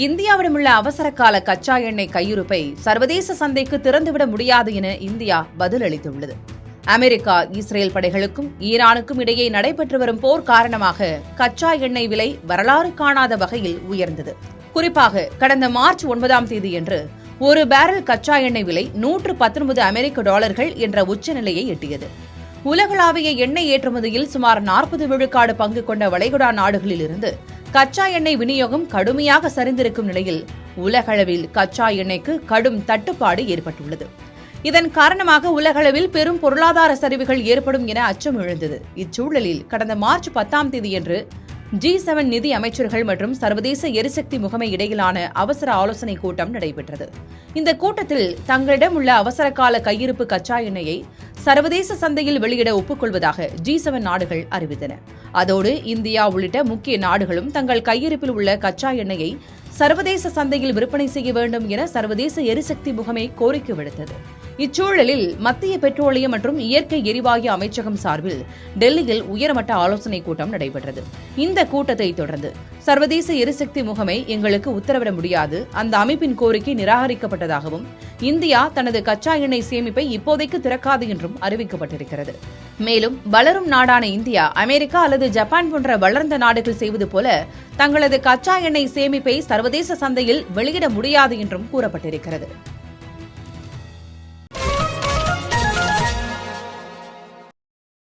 இந்தியாவிடமுள்ள அவசரகால கச்சா எண்ணெய் கையிருப்பை சர்வதேச சந்தைக்கு திறந்துவிட முடியாது என இந்தியா பதிலளித்துள்ளது. அமெரிக்கா, இஸ்ரேல் படைகளுக்கும் ஈரானுக்கும் இடையே நடைபெற்று வரும் போர் காரணமாக கச்சா எண்ணெய் விலை வரலாறு காணாத வகையில் உயர்ந்தது. குறிப்பாக கடந்த மார்ச் 9ஆம் தேதியன்று ஒரு பேரல் கச்சா எண்ணெய் விலை $119 அமெரிக்க என்ற உச்சநிலையை எட்டியது. உலகளாவிய எண்ணெய் ஏற்றுமதியில் சுமார் 40 விழுக்காடு பங்கு கொண்ட வளைகுடா நாடுகளில் இருந்து கச்சா எண்ணெய் விநியோகம் கடுமையாக சரிந்திருக்கும் நிலையில் உலகளவில் கச்சா எண்ணெய்க்கு கடும் தட்டுப்பாடு ஏற்பட்டுள்ளது. இதன் காரணமாக உலகளவில் பெரும் பொருளாதார சரிவுகள் ஏற்படும் என அச்சம் எழுந்தது. இச்சூழலில் கடந்த மார்ச் 10ஆம் தேதியன்று G7 நிதி அமைச்சர்கள் மற்றும் சர்வதேச எரிசக்தி முகமை இடையிலான அவசர ஆலோசனை கூட்டம் நடைபெற்றது. இந்த கூட்டத்தில் தங்களிடம் உள்ள அவசரகால கையிருப்பு கச்சா எண்ணெயை சர்வதேச சந்தையில் வெளியிட ஒப்புக்கொள்வதாக G7 நாடுகள் அறிவித்தன. அதோடு இந்தியா உள்ளிட்ட முக்கிய நாடுகளும் தங்கள் கையிருப்பில் உள்ள கச்சா எண்ணெயை சர்வதேச சந்தையில் விற்பனை செய்ய வேண்டும் என சர்வதேச எரிசக்தி முகமை கோரிக்கை விடுத்தது. இச்சூழலில் மத்திய பெட்ரோலியம் மற்றும் இயற்கை எரிவாயு அமைச்சகம் சார்பில் டெல்லியில் உயர்மட்ட ஆலோசனைக் கூட்டம் நடைபெற்றது. இந்த கூட்டத்தை தொடர்ந்து சர்வதேச எரிசக்தி முகமை எங்களுக்கு உத்தரவிட முடியாது, அந்த அமைப்பின் கோரிக்கை நிராகரிக்கப்பட்டதாகவும் இந்தியா தனது கச்சா எண்ணெய் சேமிப்பை இப்போதைக்கு திறக்காது என்றும் அறிவிக்கப்பட்டிருக்கிறது. மேலும் வளரும் நாடான இந்தியா, அமெரிக்கா அல்லது ஜப்பான் போன்ற வளர்ந்த நாடுகள் செய்வது போல தங்களது கச்சா எண்ணெய் சேமிப்பை சர்வதேச சந்தையில் வெளியிட முடியாது என்றும் கூறப்பட்டிருக்கிறது.